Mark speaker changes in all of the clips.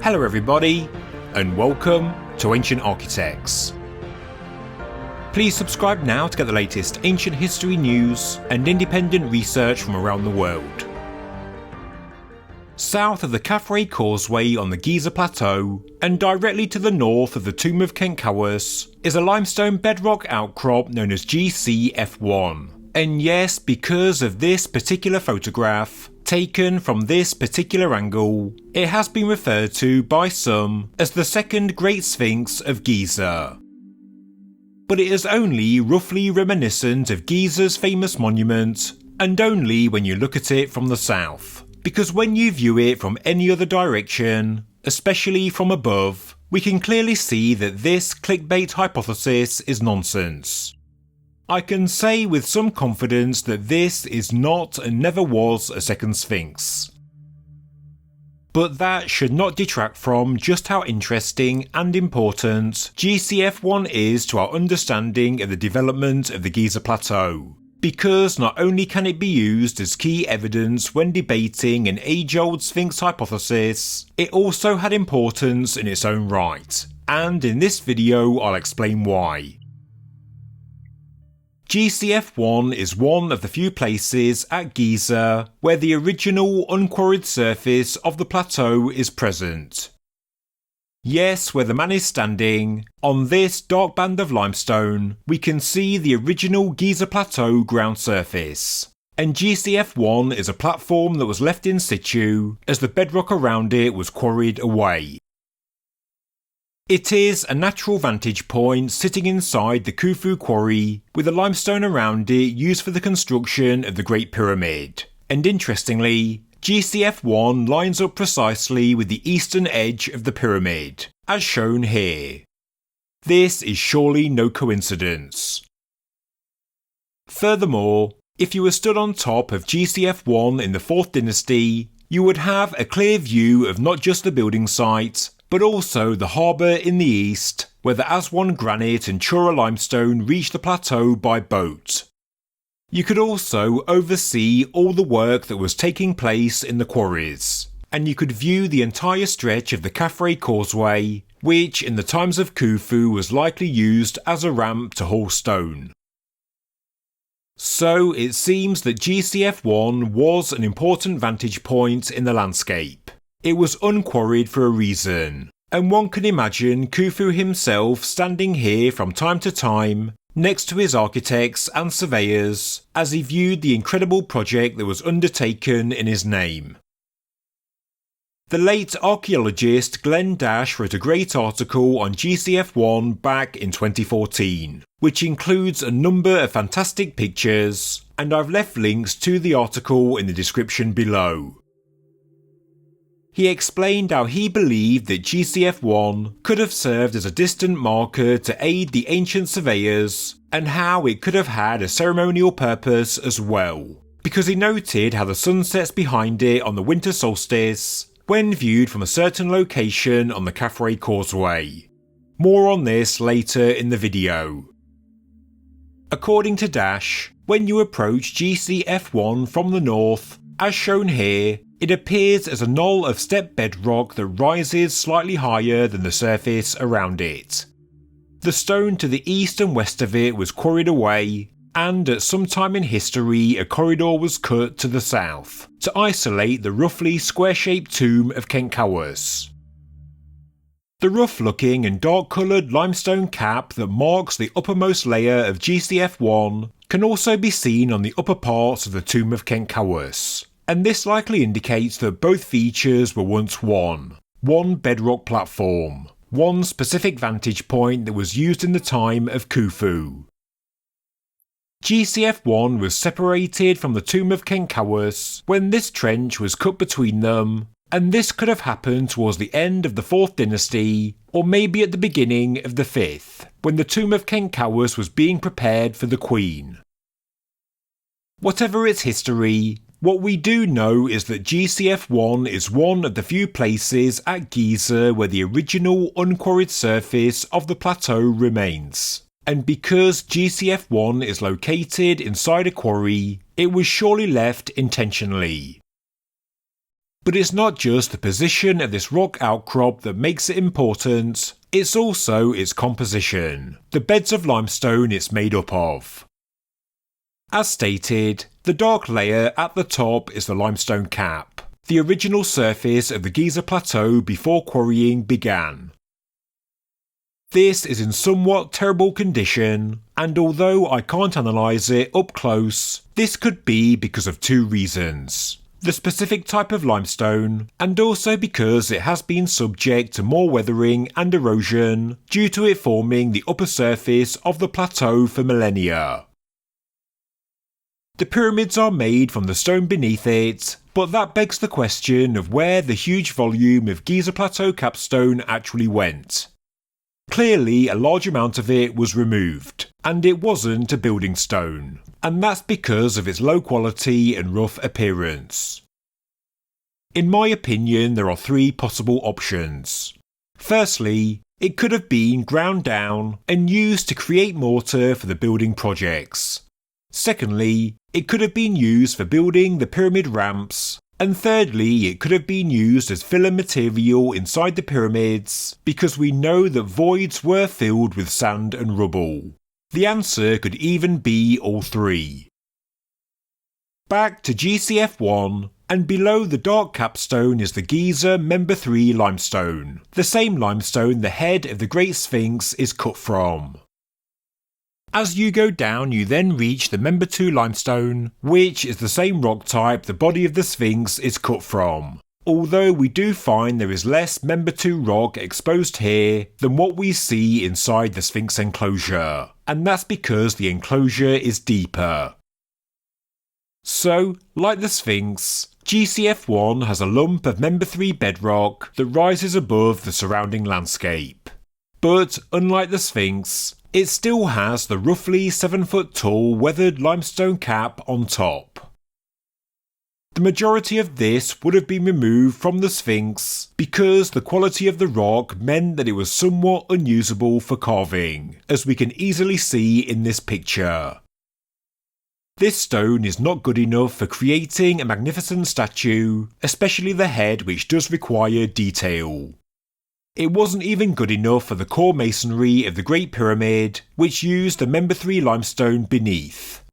Speaker 1: Hello everybody, and welcome to Ancient Architects. Please subscribe now to get the latest ancient history news and independent research from around the world. South of the Khafre causeway on the Giza Plateau, and directly to the north of the Tomb of Khentkawas, is a limestone bedrock outcrop known as GCF1. And yes, because of this particular photograph, taken from this particular angle, it has been referred to by some as the second Great Sphinx of Giza. But it is only roughly reminiscent of Giza's famous monument, and only when you look at it from the south, because when you view it from any other direction, especially from above, we can clearly see that this clickbait hypothesis is nonsense. I can say with some confidence that this is not and never was a second Sphinx. But that should not detract from just how interesting and important GCF1 is to our understanding of the development of the Giza Plateau, because not only can it be used as key evidence when debating an age-old Sphinx hypothesis, it also had importance in its own right, and in this video I'll explain why. GCF1 is one of the few places at Giza where the original unquarried surface of the plateau is present. Yes, where the man is standing, on this dark band of limestone, we can see the original Giza Plateau ground surface, and GCF1 is a platform that was left in situ as the bedrock around it was quarried away. It is a natural vantage point sitting inside the Khufu quarry, with the limestone around it used for the construction of the Great Pyramid. And interestingly, GCF1 lines up precisely with the eastern edge of the pyramid, as shown here. This is surely no coincidence. Furthermore, if you were stood on top of GCF1 in the 4th dynasty, you would have a clear view of not just the building site, but also the harbour in the east, where the Aswan granite and Chura limestone reach the plateau by boat. You could also oversee all the work that was taking place in the quarries, and you could view the entire stretch of the Khafre causeway, which in the times of Khufu was likely used as a ramp to haul stone. So it seems that GCF1 was an important vantage point in the landscape. It was unquarried for a reason, and one can imagine Khufu himself standing here from time to time, next to his architects and surveyors, as he viewed the incredible project that was undertaken in his name. The late archaeologist Glenn Dash wrote a great article on GCF1 back in 2014, which includes a number of fantastic pictures, and I've left links to the article in the description below. He explained how he believed that GCF1 could have served as a distant marker to aid the ancient surveyors, and how it could have had a ceremonial purpose as well, because he noted how the sun sets behind it on the winter solstice when viewed from a certain location on the Khafre causeway. More on this later in the video. According to Dash, when you approach GCF1 from the north, as shown here, it appears as a knoll of step bedrock that rises slightly higher than the surface around it. The stone to the east and west of it was quarried away, and at some time in history a corridor was cut to the south to isolate the roughly square-shaped Tomb of Khentkawas. The rough-looking and dark-coloured limestone cap that marks the uppermost layer of GCF1 can also be seen on the upper parts of the Tomb of Khentkawas, and this likely indicates that both features were once one bedrock platform, one specific vantage point that was used in the time of Khufu. GCF1 was separated from the Tomb of Khentkawas when this trench was cut between them, and this could have happened towards the end of the 4th dynasty, or maybe at the beginning of the 5th, when the Tomb of Khentkawas was being prepared for the Queen. Whatever its history, what we do know is that GCF1 is one of the few places at Giza where the original unquarried surface of the plateau remains. And because GCF1 is located inside a quarry, it was surely left intentionally. But it's not just the position of this rock outcrop that makes it important, it's also its composition, the beds of limestone it's made up of. As stated, the dark layer at the top is the limestone cap, the original surface of the Giza Plateau before quarrying began. This is in somewhat terrible condition, and although I can't analyse it up close, this could be because of two reasons: the specific type of limestone, and also because it has been subject to more weathering and erosion due to it forming the upper surface of the plateau for millennia. The pyramids are made from the stone beneath it, but that begs the question of where the huge volume of Giza Plateau capstone actually went. Clearly, a large amount of it was removed, and it wasn't a building stone, and that's because of its low quality and rough appearance. In my opinion, there are three possible options. Firstly, it could have been ground down and used to create mortar for the building projects. Secondly, it could have been used for building the pyramid ramps. And thirdly, it could have been used as filler material inside the pyramids, because we know that voids were filled with sand and rubble. The answer could even be all three. Back to GCF1, and below the dark capstone is the Giza Member 3 limestone, the same limestone the head of the Great Sphinx is cut from. As you go down, you then reach the Member 2 limestone, which is the same rock type the body of the Sphinx is cut from, although we do find there is less Member 2 rock exposed here than what we see inside the Sphinx enclosure, and that's because the enclosure is deeper. So, like the Sphinx, GCF1 has a lump of Member 3 bedrock that rises above the surrounding landscape. But, unlike the Sphinx, it still has the roughly 7 foot tall weathered limestone cap on top. The majority of this would have been removed from the Sphinx because the quality of the rock meant that it was somewhat unusable for carving, as we can easily see in this picture. This stone is not good enough for creating a magnificent statue, especially the head, which does require detail. It wasn't even good enough for the core masonry of the Great Pyramid, which used the Member 3 limestone beneath.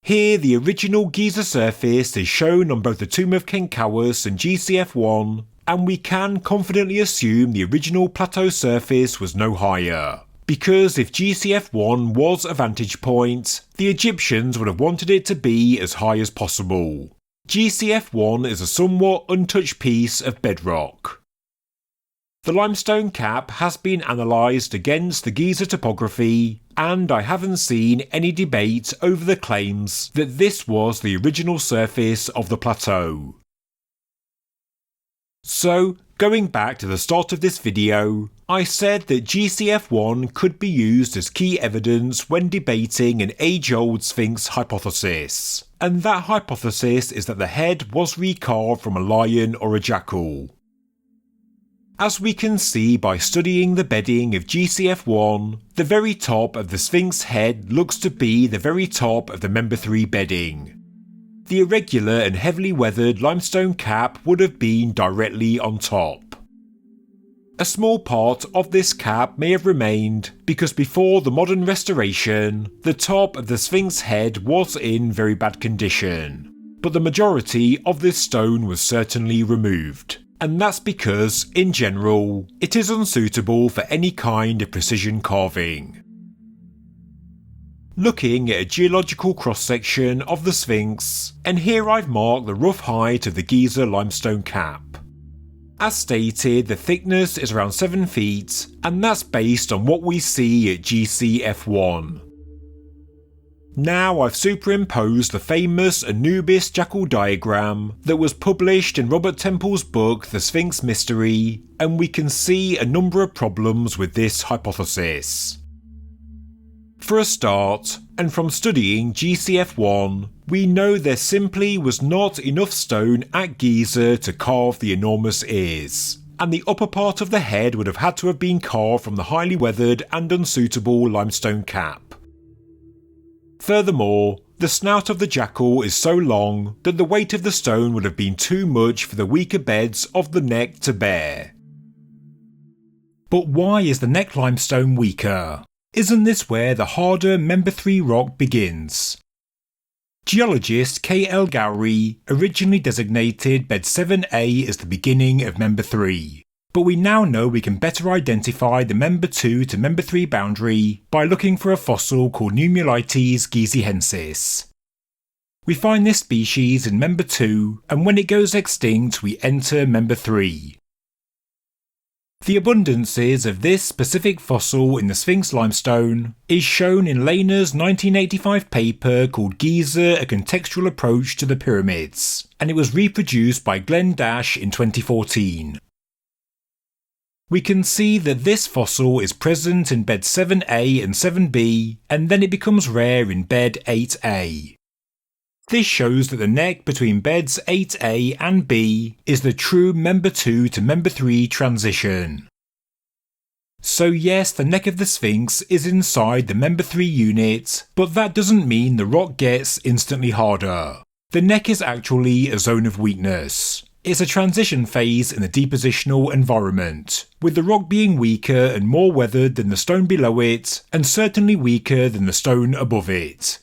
Speaker 1: Here, the original Giza surface is shown on both the Tomb of Khentkawas and GCF1, and we can confidently assume the original plateau surface was no higher, because if GCF1 was a vantage point, the Egyptians would have wanted it to be as high as possible. GCF1 is a somewhat untouched piece of bedrock. The limestone cap has been analysed against the Giza topography, and I haven't seen any debate over the claims that this was the original surface of the plateau. So, going back to the start of this video, I said that GCF1 could be used as key evidence when debating an age-old Sphinx hypothesis, and that hypothesis is that the head was recarved from a lion or a jackal. As we can see by studying the bedding of GCF1, the very top of the Sphinx head looks to be the very top of the Member 3 bedding. The irregular and heavily weathered limestone cap would have been directly on top. A small part of this cap may have remained because before the modern restoration, the top of the Sphinx head was in very bad condition, but the majority of this stone was certainly removed. And that's because, in general, it is unsuitable for any kind of precision carving. Looking at a geological cross-section of the Sphinx, and here I've marked the rough height of the Giza limestone cap. As stated, the thickness is around 7 feet, and that's based on what we see at GCF1. Now I've superimposed the famous Anubis jackal diagram that was published in Robert Temple's book The Sphinx Mystery, and we can see a number of problems with this hypothesis. For a start, and from studying GCF1, we know there simply was not enough stone at Giza to carve the enormous ears, and the upper part of the head would have had to have been carved from the highly weathered and unsuitable limestone cap. Furthermore, the The snout of the jackal is so long that the weight of the stone would have been too much for the weaker beds of the neck to bear. But why is the neck limestone weaker? Isn't this where the harder Member 3 rock begins? Geologist K.L. Gowrie originally designated bed 7A as the beginning of Member 3, but we now know we can better identify the Member 2 to Member 3 boundary by looking for a fossil called Nummulites gizihensis. We find this species in Member 2, and when it goes extinct we enter Member 3. The abundances of this specific fossil in the Sphinx limestone is shown in Lehner's 1985 paper called Giza, A Contextual Approach to the Pyramids, and it was reproduced by Glenn Dash in 2014. We can see that this fossil is present in bed 7A and 7B, and then it becomes rare in bed 8A. This shows that the neck between beds 8A and B is the true Member 2 to Member 3 transition. So yes, the neck of the Sphinx is inside the Member 3 unit, but that doesn't mean the rock gets instantly harder. The neck is actually a zone of weakness. It's a transition phase in the depositional environment, with the rock being weaker and more weathered than the stone below it, and certainly weaker than the stone above it.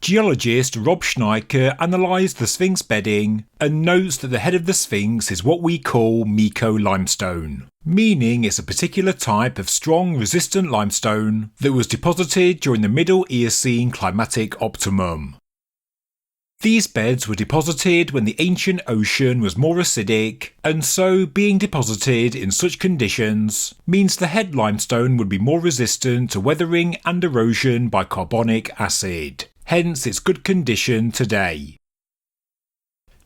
Speaker 1: Geologist Rob Schneiker analysed the Sphinx bedding and notes that the head of the Sphinx is what we call Miko limestone, meaning it's a particular type of strong resistant limestone that was deposited during the Middle Eocene climatic optimum. These beds were deposited when the ancient ocean was more acidic, and so being deposited in such conditions means the head limestone would be more resistant to weathering and erosion by carbonic acid. Hence its good condition today.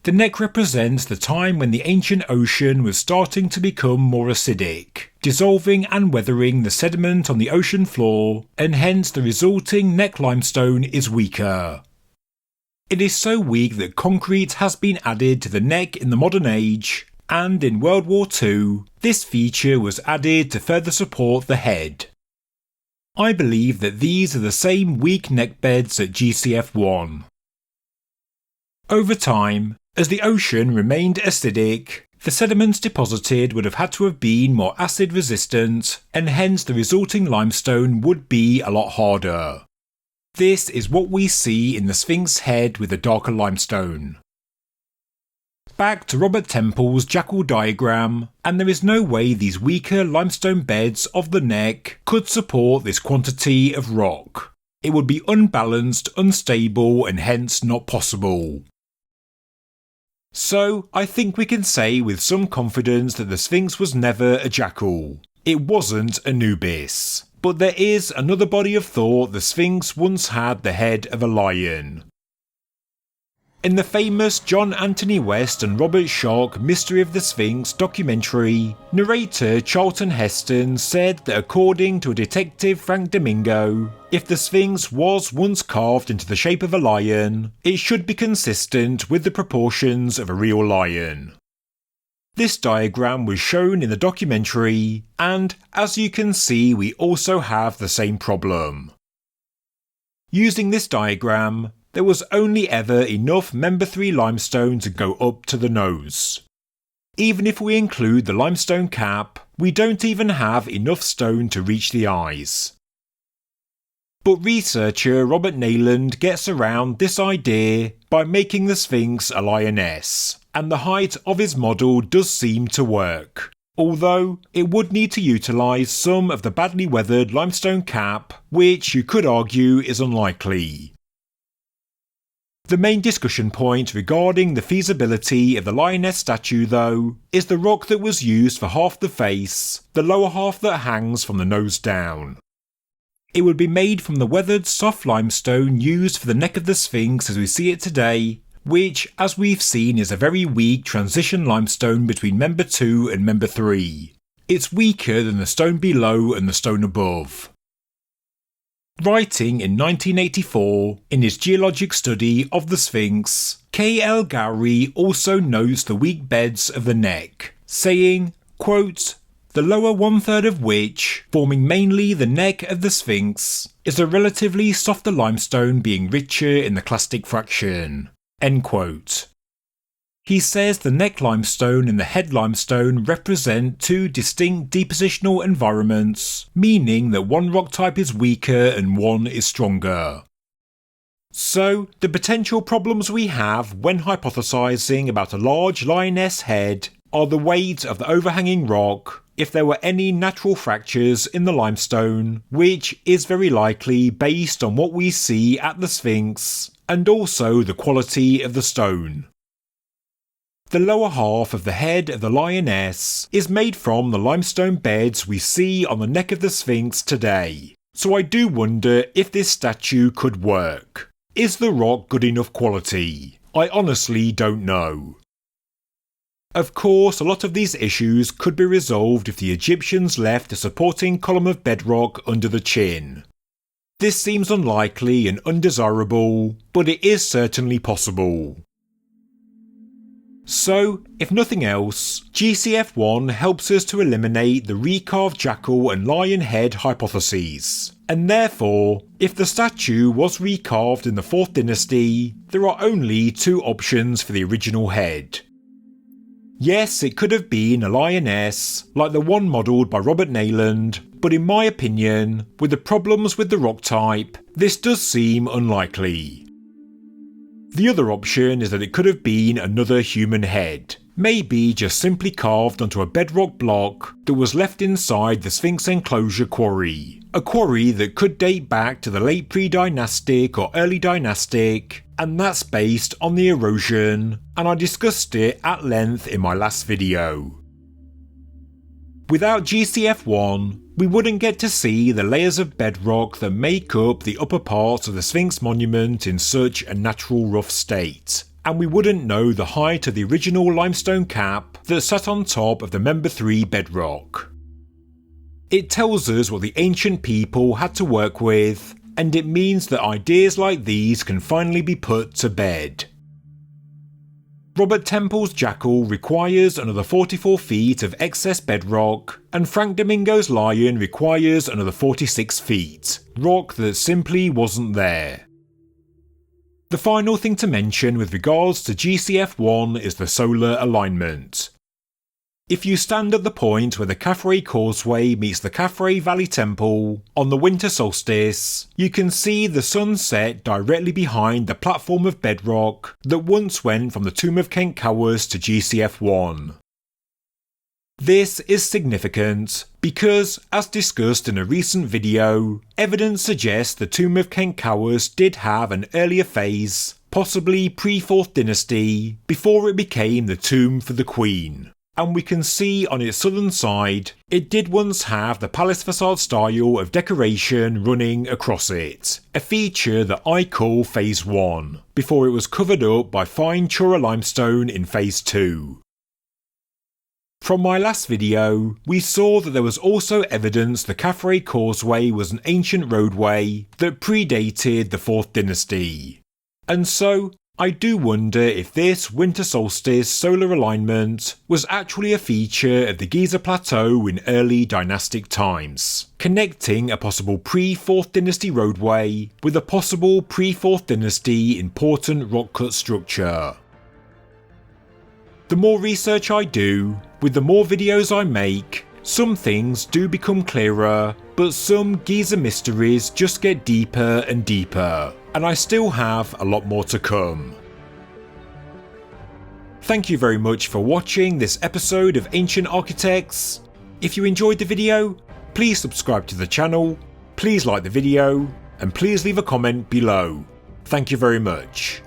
Speaker 1: The neck represents the time when the ancient ocean was starting to become more acidic, dissolving and weathering the sediment on the ocean floor, and hence the resulting neck limestone is weaker. It is so weak that concrete has been added to the neck in the modern age, and in World War II, this feature was added to further support the head. I believe that these are the same weak neck beds at GCF1. Over time, as the ocean remained acidic, the sediments deposited would have had to have been more acid resistant, and hence the resulting limestone would be a lot harder. This is what we see in the Sphinx head with the darker limestone. Back to Robert Temple's jackal diagram, and there is no way these weaker limestone beds of the neck could support this quantity of rock. It would be unbalanced, unstable, and hence not possible. So, I think we can say with some confidence that the Sphinx was never a jackal. It wasn't Anubis. But there is another body of thought the Sphinx once had the head of a lion. In the famous John Anthony West and Robert Schoch Mystery of the Sphinx documentary, narrator Charlton Heston said that according to a detective Frank Domingo, if the Sphinx was once carved into the shape of a lion, it should be consistent with the proportions of a real lion. This diagram was shown in the documentary, and as you can see we also have the same problem. Using this diagram, there was only ever enough Member 3 limestone to go up to the nose. Even if we include the limestone cap, we don't even have enough stone to reach the eyes. But researcher Robert Nayland gets around this idea by making the Sphinx a lioness, and the height of his model does seem to work, although it would need to utilise some of the badly weathered limestone cap, which you could argue is unlikely. The main discussion point regarding the feasibility of the lioness statue though, is the rock that was used for half the face, the lower half that hangs from the nose down. It would be made from the weathered soft limestone used for the neck of the Sphinx as we see it today, which as we've seen is a very weak transition limestone between Member 2 and Member 3. It's weaker than the stone below and the stone above. Writing in 1984, in his geologic study of the Sphinx, K.L. Gowrie also notes the weak beds of the neck, saying, quote, the lower 1/3 of which, forming mainly the neck of the Sphinx, is a relatively softer limestone being richer in the clastic fraction." End quote. He says the neck limestone and the head limestone represent two distinct depositional environments, meaning that one rock type is weaker and one is stronger. So, the potential problems we have when hypothesising about a large lioness head are the weight of the overhanging rock, if there were any natural fractures in the limestone, which is very likely based on what we see at the Sphinx, and also the quality of the stone. The lower half of the head of the lioness is made from the limestone beds we see on the neck of the Sphinx today, so I do wonder if this statue could work. Is the rock good enough quality? I honestly don't know. Of course, a lot of these issues could be resolved if the Egyptians left a supporting column of bedrock under the chin. This seems unlikely and undesirable, but it is certainly possible. So, if nothing else, GCF1 helps us to eliminate the recarved jackal and lion head hypotheses. And therefore, if the statue was recarved in the 4th dynasty, there are only two options for the original head. Yes, it could have been a lioness, like the one modelled by Robert Nayland, but in my opinion, with the problems with the rock type, this does seem unlikely. The other option is that it could have been another human head, maybe just simply carved onto a bedrock block that was left inside the Sphinx enclosure quarry, a quarry that could date back to the late pre-dynastic or early dynastic, and that's based on the erosion, and I discussed it at length in my last video. Without GCF1, we wouldn't get to see the layers of bedrock that make up the upper parts of the Sphinx monument in such a natural rough state, and we wouldn't know the height of the original limestone cap that sat on top of the member 3 bedrock. It tells us what the ancient people had to work with, and it means that ideas like these can finally be put to bed. Robert Temple's jackal requires another 44 feet of excess bedrock, and Frank Domingo's lion requires another 46 feet, rock that simply wasn't there. The final thing to mention with regards to GCF1 is the solar alignment. If you stand at the point where the Khafre causeway meets the Khafre Valley Temple on the winter solstice, you can see the sun set directly behind the platform of bedrock that once went from the Tomb of Khentkawas to GCF1. This is significant because, as discussed in a recent video, evidence suggests the Tomb of Khentkawas did have an earlier phase, possibly pre-4th dynasty, before it became the tomb for the Queen. And we can see on its southern side, it did once have the palace facade style of decoration running across it, a feature that I call Phase 1, before it was covered up by fine Chura limestone in Phase 2. From my last video, we saw that there was also evidence the Khafre causeway was an ancient roadway that predated the 4th dynasty. And so, I do wonder if this winter solstice solar alignment was actually a feature of the Giza Plateau in early dynastic times, connecting a possible pre-4th dynasty roadway with a possible pre-4th dynasty important rock cut structure. The more research I do, with the more videos I make, some things do become clearer, but some Giza mysteries just get deeper and deeper, and I still have a lot more to come. Thank you very much for watching this episode of Ancient Architects. If you enjoyed the video, please subscribe to the channel, please like the video, and please leave a comment below. Thank you very much.